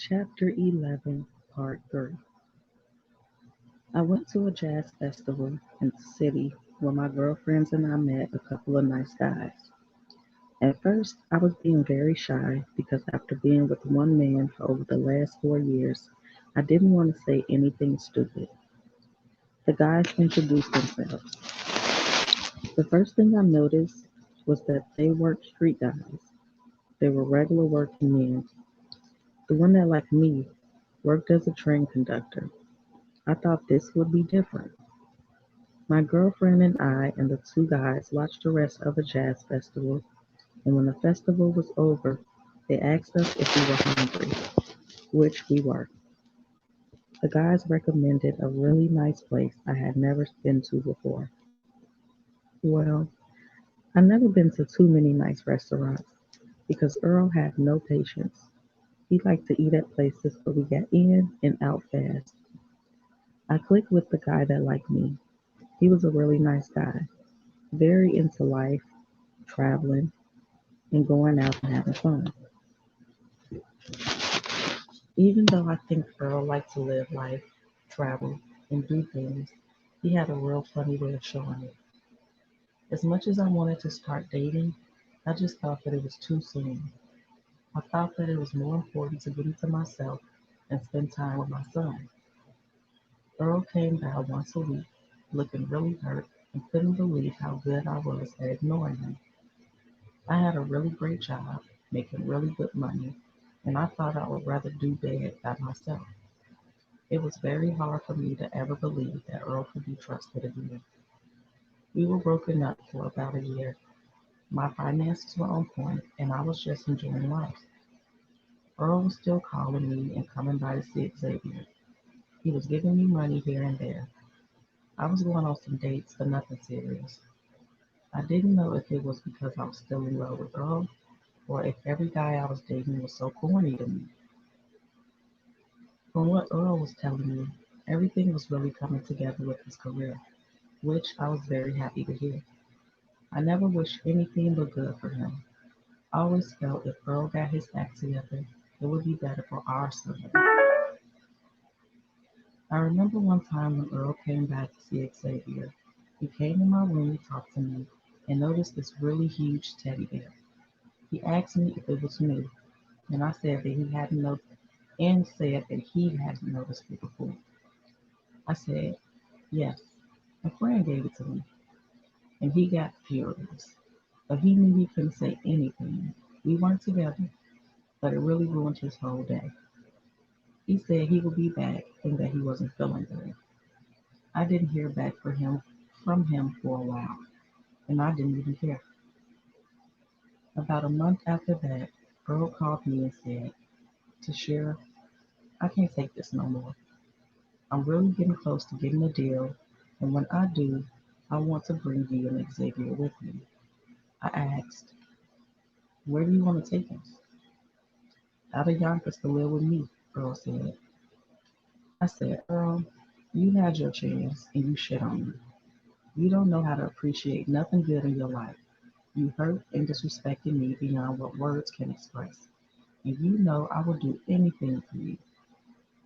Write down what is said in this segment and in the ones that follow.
Chapter 11, Part 3. I went to a jazz festival in the city where my girlfriends and I met a couple of nice guys. At first, I was being very shy because after being with one man for over the last 4 years, I didn't want to say anything stupid. The guys introduced themselves. The first thing I noticed was that they weren't street guys. They were regular working men. The one that, like me, worked as a train conductor. I thought this would be different. My girlfriend and I and the two guys watched the rest of the jazz festival, and when the festival was over, they asked us if we were hungry, which we were. The guys recommended a really nice place I had never been to before. Well, I've never been to too many nice restaurants because Earl had no patience. He liked to eat at places where we got in and out fast. I clicked with the guy that liked me. He was a really nice guy, very into life, traveling, and going out and having fun. Even though I think Earl liked to live life, travel, and do things, he had a real funny way of showing it. As much as I wanted to start dating, I just thought that it was too soon. I thought that it was more important to get into myself and spend time with my son. Earl came by once a week, looking really hurt and couldn't believe how good I was at ignoring him. I had a really great job, making really good money, and I thought I would rather do bad by myself. It was very hard for me to ever believe that Earl could be trusted again. We were broken up for about a year. My finances were on point, and I was just enjoying life. Earl was still calling me and coming by to see Xavier. He was giving me money here and there. I was going on some dates, but nothing serious. I didn't know if it was because I was still in love with Earl or if every guy I was dating was so corny to me. From what Earl was telling me, everything was really coming together with his career, which I was very happy to hear. I never wished anything but good for him. I always felt if Earl got his act together, it would be better for our son. I remember one time when Earl came back to see Xavier. He came in my room to talk to me and noticed this really huge teddy bear. He asked me if it was new, and I said that he hadn't noticed and said that he hadn't noticed it before. I said, yes, a friend gave it to me, and he got furious. But he knew he couldn't say anything. We weren't together, but it really ruined his whole day. He said he would be back and that he wasn't feeling good. I didn't hear back from him for a while, and I didn't even care. About a month after that, Earl called me and said, Tashira, I can't take this no more. I'm really getting close to getting a deal, and when I do, I want to bring you and Xavier with me. I asked, where do you want to take us? Out of Yonkers to live with me, Earl said. I said, Earl, you had your chance and you shit on me. You don't know how to appreciate nothing good in your life. You hurt and disrespected me beyond what words can express. And you know I will do anything for you.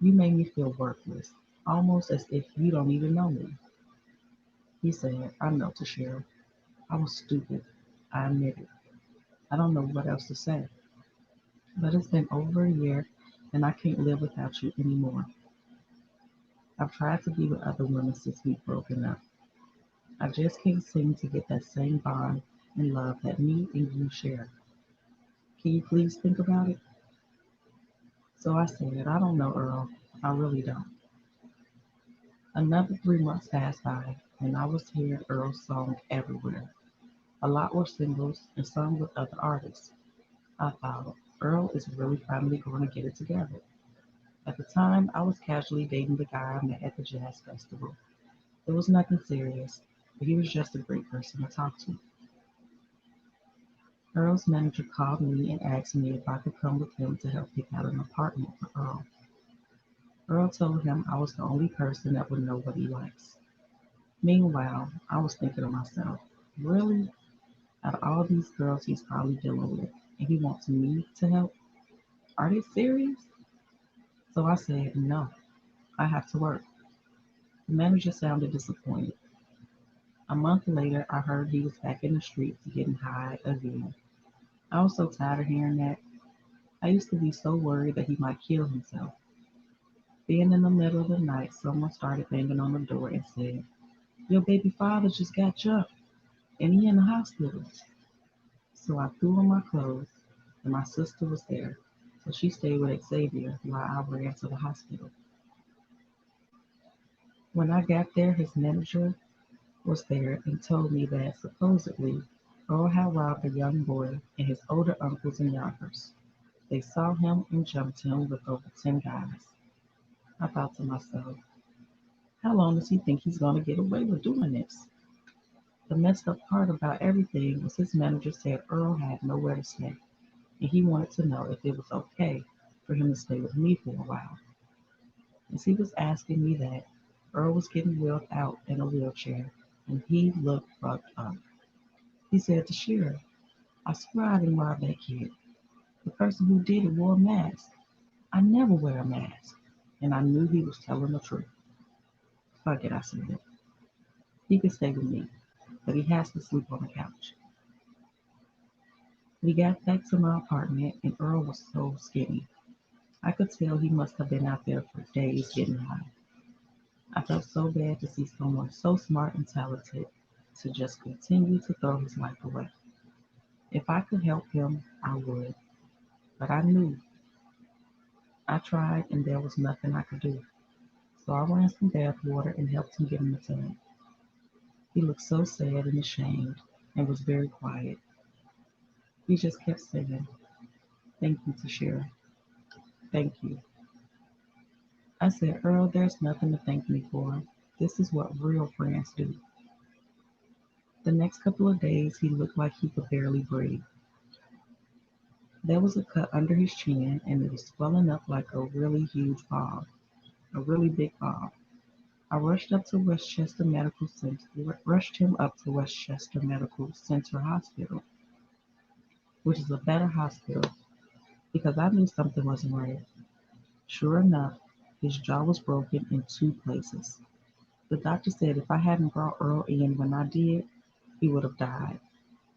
You made me feel worthless, almost as if you don't even know me. He said, I know, Tashira. I was stupid. I admit it. I don't know what else to say. But it's been over a year and I can't live without you anymore. I've tried to be with other women since we've broken up. I just can't seem to get that same bond and love that me and you share. Can you please think about it? So I said, I don't know, Earl. I really don't. Another 3 months passed by, and I was hearing Earl's song everywhere. A lot were singles and some with other artists. I thought, Earl is really finally going to get it together. At the time, I was casually dating the guy I met at the jazz festival. It was nothing serious, but he was just a great person to talk to. Earl's manager called me and asked me if I could come with him to help pick out an apartment for Earl. Earl told him I was the only person that would know what he likes. Meanwhile, I was thinking to myself, really? Out of all these girls he's probably dealing with, and he wants me to help? Are they serious? So I said, no, I have to work. The manager sounded disappointed. A month later, I heard he was back in the streets getting high again. I was so tired of hearing that. I used to be so worried that he might kill himself. Then, in the middle of the night, someone started banging on the door and said, your baby father just got jumped and he in the hospital. So I threw on my clothes and my sister was there. So she stayed with Xavier while I ran to the hospital. When I got there, his manager was there and told me that supposedly Earl had robbed a young boy and his older uncles in Yonkers. They saw him and jumped him with over 10 guys. I thought to myself, how long does he think he's going to get away with doing this? The messed up part about everything was his manager said Earl had nowhere to stay, and he wanted to know if it was okay for him to stay with me for a while. As he was asking me that, Earl was getting wheeled out in a wheelchair, and he looked fucked up. He said to Shira, I swear I didn't rob that kid. The person who did it wore a mask. I never wear a mask. And I knew he was telling the truth. Fuck it, I said. He could stay with me, but he has to sleep on the couch. We got back to my apartment, and Earl was so skinny. I could tell he must have been out there for days getting high. I felt so bad to see someone so smart and talented to just continue to throw his life away. If I could help him, I would. But I knew. I tried, and there was nothing I could do. So I ran some bath water and helped him get in the tub. He looked so sad and ashamed and was very quiet. He just kept saying, thank you, Tashira. Thank you. I said, Earl, there's nothing to thank me for. This is what real friends do. The next couple of days, he looked like he could barely breathe. There was a cut under his chin, and it was swelling up like a really huge ball, a really big ball. I rushed him up to Westchester Medical Center Hospital, which is a better hospital, because I knew something wasn't right. Sure enough, his jaw was broken in two places. The doctor said if I hadn't brought Earl in when I did, he would have died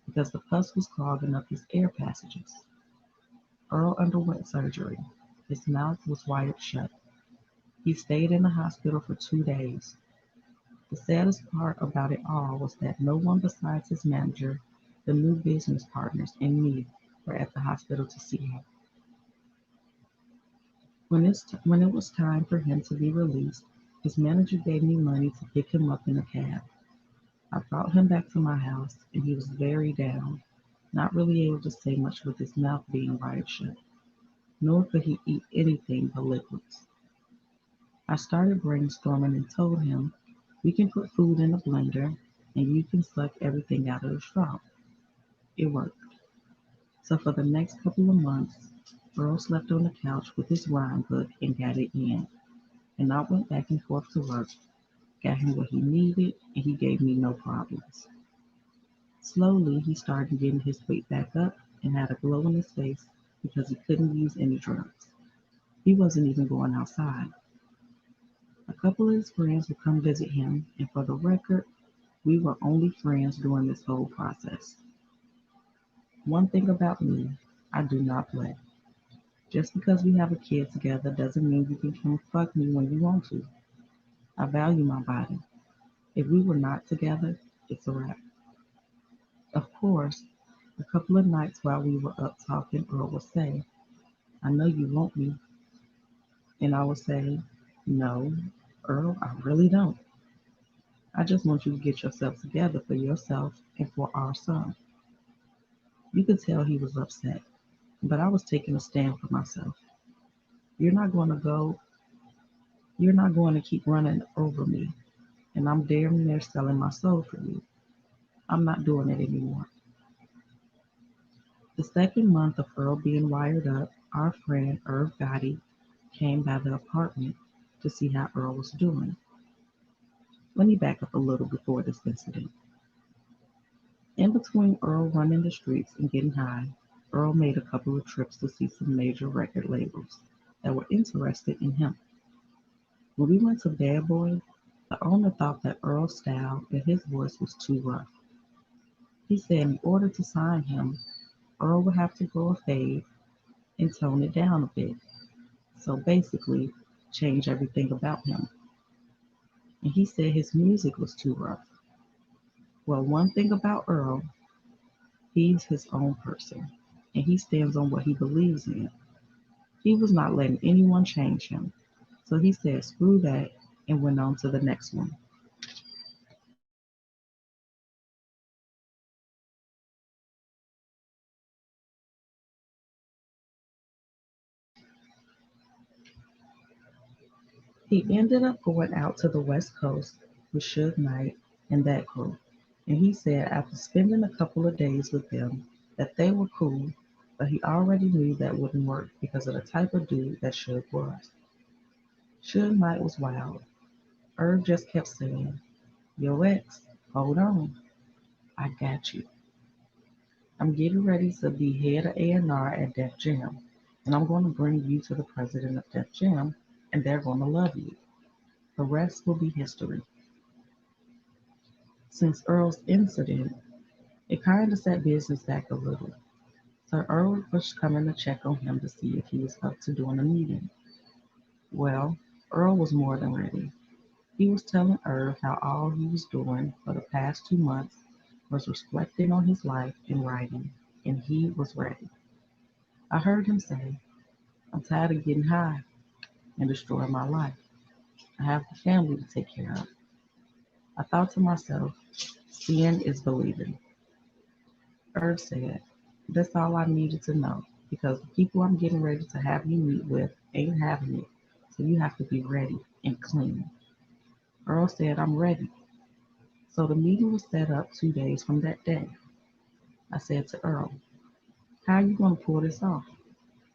because the pus was clogging up his air passages. Earl underwent surgery. His mouth was wired shut. He stayed in the hospital for 2 days. The saddest part about it all was that no one besides his manager, the new business partners, and me were at the hospital to see him. When it was time for him to be released, his manager gave me money to pick him up in a cab. I brought him back to my house, and he was very down, not really able to say much with his mouth being wired shut, nor could he eat anything but liquids. I started brainstorming and told him, we can put food in a blender, and you can suck everything out of the straw. It worked. So for the next couple of months, Earl slept on the couch with his rhyme book and got it in, and I went back and forth to work, got him what he needed, and he gave me no problems. Slowly, he started getting his weight back up and had a glow on his face because he couldn't use any drugs. He wasn't even going outside. A couple of his friends would come visit him, and for the record, we were only friends during this whole process. One thing about me, I do not play. Just because we have a kid together doesn't mean you can come fuck me when you want to. I value my body. If we were not together, it's a wrap. Of course, a couple of nights while we were up talking, Earl would say, I know you want me. And I would say, no, Earl, I really don't. I just want you to get yourself together for yourself and for our son. You could tell he was upset, but I was taking a stand for myself. You're not going to go, you're not going to keep running over me, and I'm damn near selling my soul for you. I'm not doing it anymore. The second month of Earl being wired up, our friend Irv Gotti came by the apartment to see how Earl was doing. Let me back up a little before this incident. In between Earl running the streets and getting high, Earl made a couple of trips to see some major record labels. that were interested in him. When we went to Bad Boy, the owner thought that Earl's style and his voice was too rough. He said in order to sign him, Earl would have to grow a fade and tone it down a bit. So basically, change everything about him. And he said his music was too rough. Well, one thing about Earl, he's his own person, and he stands on what he believes in. He was not letting anyone change him. So he said, screw that, and went on to the next one. He ended up going out to the West Coast with Suge Knight and that crew. And he said after spending a couple of days with them that they were cool, but he already knew that wouldn't work because of the type of dude that Suge was. Suge Knight was wild. Irv just kept saying, yo ex, hold on, I got you. I'm getting ready to be head of A&R at Def Jam, and I'm going to bring you to the president of Def Jam, and they're going to love you. The rest will be history. Since Earl's incident, it kind of set business back a little, so Earl was coming to check on him to see if he was up to doing a meeting. Well, Earl was more than ready. He was telling Irv how all he was doing for the past 2 months was reflecting on his life and writing, and he was ready. I heard him say, I'm tired of getting high and destroying my life. I have a family to take care of. I thought to myself, seeing is believing. Irv said, that's all I needed to know because the people I'm getting ready to have you meet with ain't having it, so you have to be ready and clean. Earl said, I'm ready. So the meeting was set up 2 days from that day. I said to Earl, how are you going to pull this off?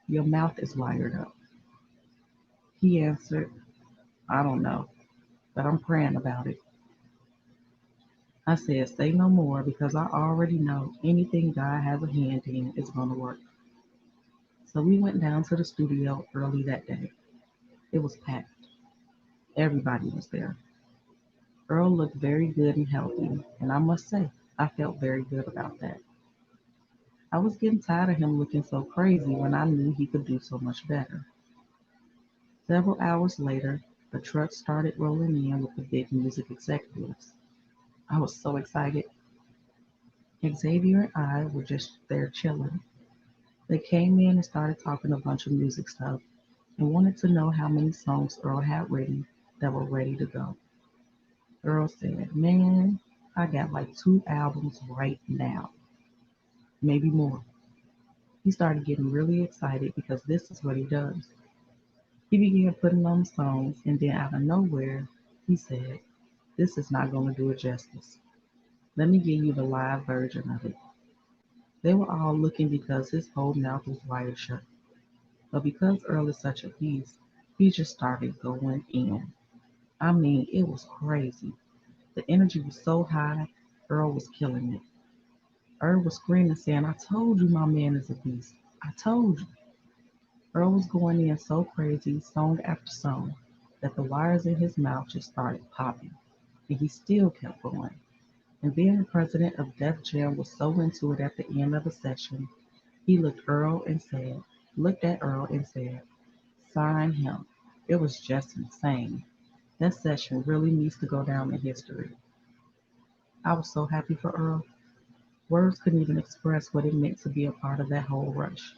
Your mouth is wired up. He answered, I don't know, but I'm praying about it. I said, say no more because I already know anything God has a hand in is going to work. So we went down to the studio early that day. It was packed. Everybody was there. Earl looked very good and healthy, and I must say, I felt very good about that. I was getting tired of him looking so crazy when I knew he could do so much better. Several hours later, the truck started rolling in with the big music executives. I was so excited. Xavier and I were just there chilling. They came in and started talking a bunch of music stuff and wanted to know how many songs Earl had written that were ready to go. Earl said, man, I got like 2 albums right now, maybe more. He started getting really excited because this is what he does. He began putting on the songs, and then out of nowhere, he said, this is not going to do it justice. Let me give you the live version of it. They were all looking because his whole mouth was wired shut. But because Earl is such a beast, he just started going in. I mean, it was crazy. The energy was so high, Earl was killing it. Earl was screaming, saying, I told you my man is a beast. I told you. Earl was going in so crazy, song after song, that the wires in his mouth just started popping. And he still kept going. And then the president of Def Jam was so into it at the end of the session, he looked at Earl and said, sign him. It was just insane. That session really needs to go down in history. I was so happy for Earl. Words couldn't even express what it meant to be a part of that whole rush.